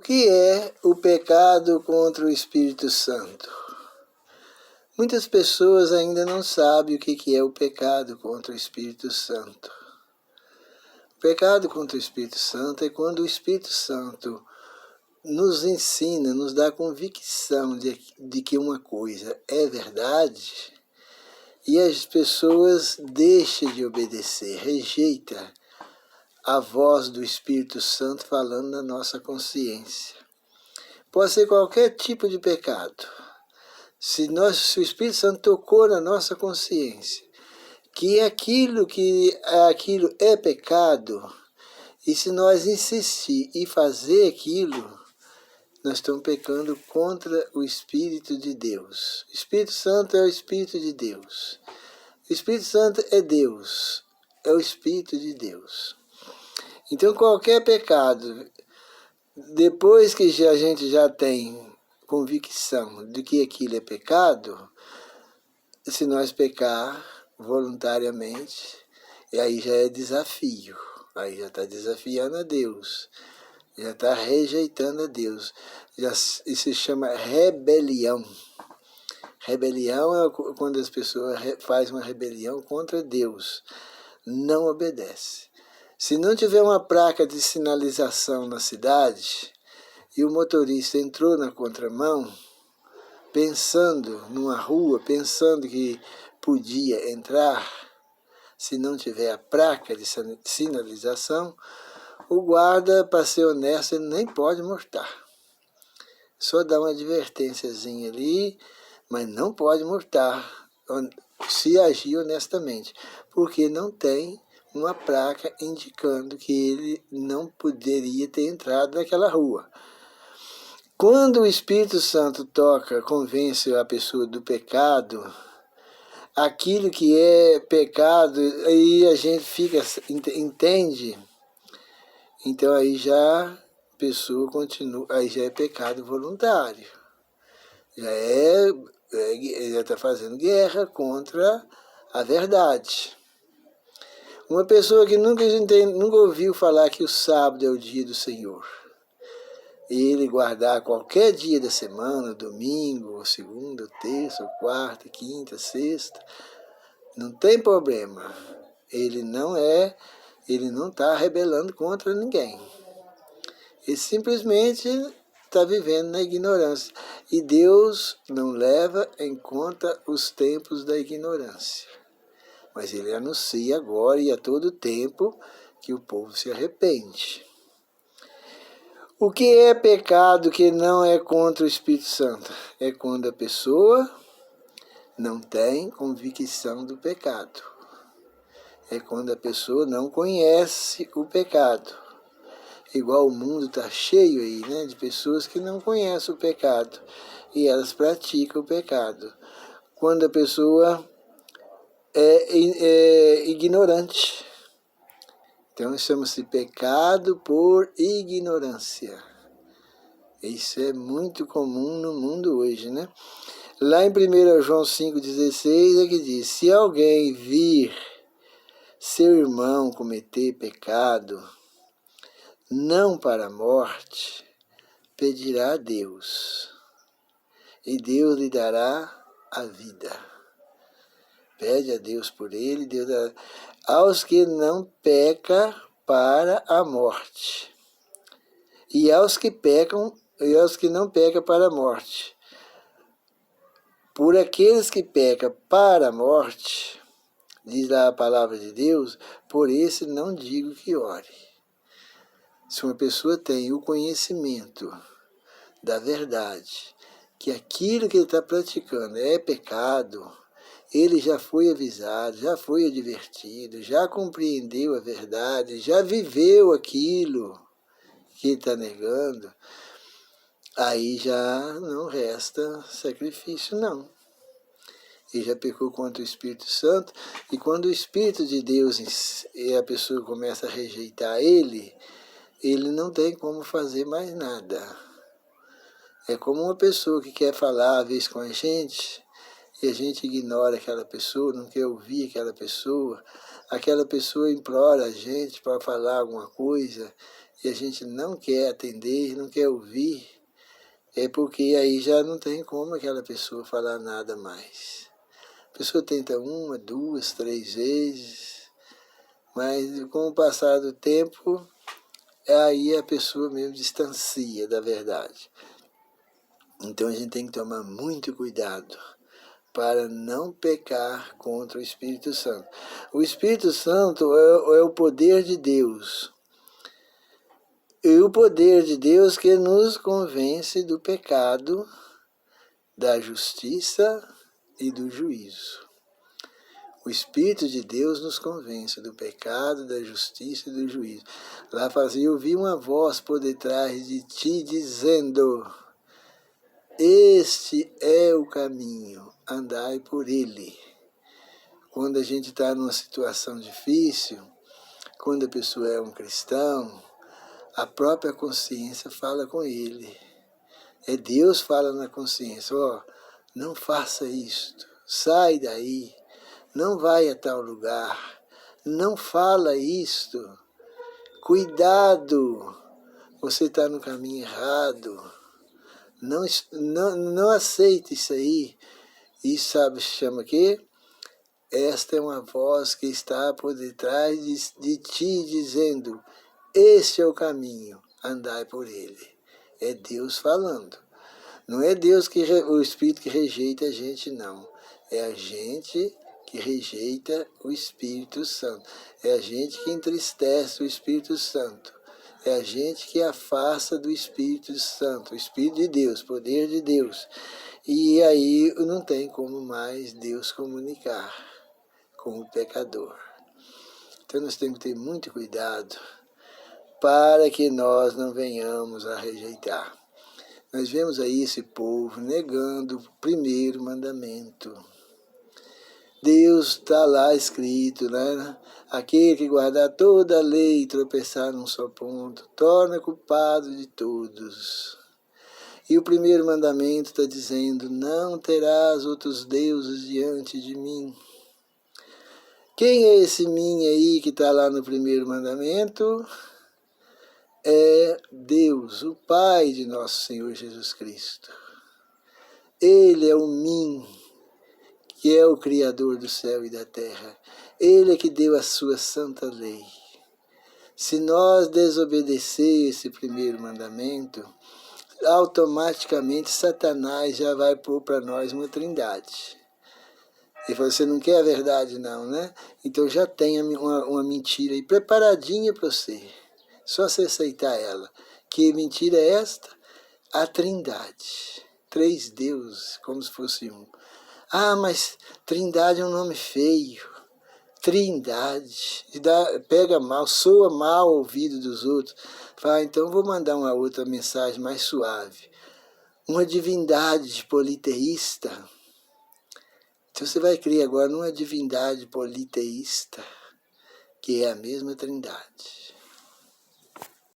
que é o pecado contra o Espírito Santo? Muitas pessoas ainda não sabem o que é o pecado contra o Espírito Santo. O pecado contra o Espírito Santo é quando o Espírito Santo nos ensina, nos dá a convicção de que uma coisa é verdade e as pessoas deixam de obedecer, rejeitam a voz do Espírito Santo falando na nossa consciência. Pode ser qualquer tipo de pecado. Se o Espírito Santo tocou na nossa consciência que aquilo é pecado, e se nós insistir e fazer aquilo, nós estamos pecando contra o Espírito de Deus. O Espírito Santo é o Espírito de Deus. O Espírito Santo é Deus, é o Espírito de Deus. Então qualquer pecado, depois que a gente já tem convicção de que aquilo é pecado, se nós pecar voluntariamente, e aí já é desafio, aí já está desafiando a Deus, já está rejeitando a Deus, isso se chama rebelião. Rebelião é quando as pessoas fazem uma rebelião contra Deus, não obedece. Se não tiver uma placa de sinalização na cidade e o motorista entrou na contramão, pensando numa rua, pensando que podia entrar, se não tiver a placa de sinalização, o guarda, para ser honesto, ele nem pode multar. Só dá uma advertênciazinha ali, mas não pode multar se agir honestamente, porque não tem uma placa indicando que ele não poderia ter entrado naquela rua. Quando o Espírito Santo toca, convence a pessoa do pecado, aquilo que é pecado, aí a gente entende, então aí já a pessoa continua, aí já é pecado voluntário. Já está fazendo guerra contra a verdade. Uma pessoa que nunca ouviu falar que o sábado é o dia do Senhor, ele guardar qualquer dia da semana, domingo, ou segunda, ou terça, ou quarta, quinta, sexta, não tem problema. Ele não está rebelando contra ninguém. Ele simplesmente está vivendo na ignorância. E Deus não leva em conta os tempos da ignorância. Mas ele anuncia agora e a todo tempo que o povo se arrepende. O que é pecado que não é contra o Espírito Santo? É quando a pessoa não tem convicção do pecado. É quando a pessoa não conhece o pecado. Igual o mundo está cheio aí, né, de pessoas que não conhecem o pecado e elas praticam o pecado. Quando a pessoa é ignorante. Então chama-se pecado por ignorância. Isso é muito comum no mundo hoje, né? Lá em 1 João 5,16 é que diz: se alguém vir seu irmão cometer pecado, não para a morte, pedirá a Deus, e Deus lhe dará a vida. Pede a Deus por ele, Deus dará aos que não pecam para a morte, e aos que não pecam para a morte. Por aqueles que pecam para a morte, diz lá a palavra de Deus, por esse não digo que ore. Se uma pessoa tem o conhecimento da verdade, que aquilo que ele está praticando é pecado, ele já foi avisado, já foi advertido, já compreendeu a verdade, já viveu aquilo que ele está negando, aí já não resta sacrifício, não. Ele já pecou contra o Espírito Santo, e quando o Espírito de Deus e a pessoa começa a rejeitar ele não tem como fazer mais nada. É como uma pessoa que quer falar às vezes com a gente, e a gente ignora aquela pessoa, não quer ouvir aquela pessoa implora a gente para falar alguma coisa, e a gente não quer atender, não quer ouvir, é porque aí já não tem como aquela pessoa falar nada mais. A pessoa tenta uma, duas, três vezes, mas com o passar do tempo, aí a pessoa mesmo distancia da verdade. Então a gente tem que tomar muito cuidado para não pecar contra o Espírito Santo. O Espírito Santo é o poder de Deus. E o poder de Deus que nos convence do pecado, da justiça e do juízo. O Espírito de Deus nos convence do pecado, da justiça e do juízo. Lá fala assim, eu ouvi uma voz por detrás de ti dizendo, este é o caminho, andai por ele. Quando a gente está numa situação difícil, quando a pessoa é um cristão, a própria consciência fala com ele. É Deus fala na consciência, ó, não faça isto, sai daí, não vai a tal lugar, não fala isto, cuidado, você está no caminho errado, não aceite isso aí. Isso sabe, se chama o quê? Esta é uma voz que está por detrás de ti, dizendo, este é o caminho, andai por ele. É Deus falando. Não é Deus o Espírito que rejeita a gente, não. É a gente que rejeita o Espírito Santo. É a gente que entristece o Espírito Santo. É a gente que afasta do Espírito Santo, o Espírito de Deus, poder de Deus. E aí não tem como mais Deus comunicar com o pecador. Então nós temos que ter muito cuidado para que nós não venhamos a rejeitar. Nós vemos aí esse povo negando o primeiro mandamento. Deus está lá escrito, né? Aquele que guardar toda a lei e tropeçar num só ponto, torna culpado de todos. E o primeiro mandamento está dizendo, não terás outros deuses diante de mim. Quem é esse mim aí que está lá no primeiro mandamento? É Deus, o Pai de nosso Senhor Jesus Cristo. Ele é o mim, que é o Criador do céu e da terra. Ele é que deu a sua santa lei. Se nós desobedecer esse primeiro mandamento, automaticamente Satanás já vai pôr para nós uma trindade. Ele falou, você não quer a verdade não, né? Então já tem uma mentira aí preparadinha para você. Só você aceitar ela. Que mentira é esta? A trindade. 3 deuses, como se fosse um. Ah, mas trindade é um nome feio. Trindade. Pega mal, soa mal ao ouvido dos outros. Fala, então vou mandar uma outra mensagem mais suave. Uma divindade politeísta. Então você vai crer agora numa divindade politeísta, que é a mesma trindade.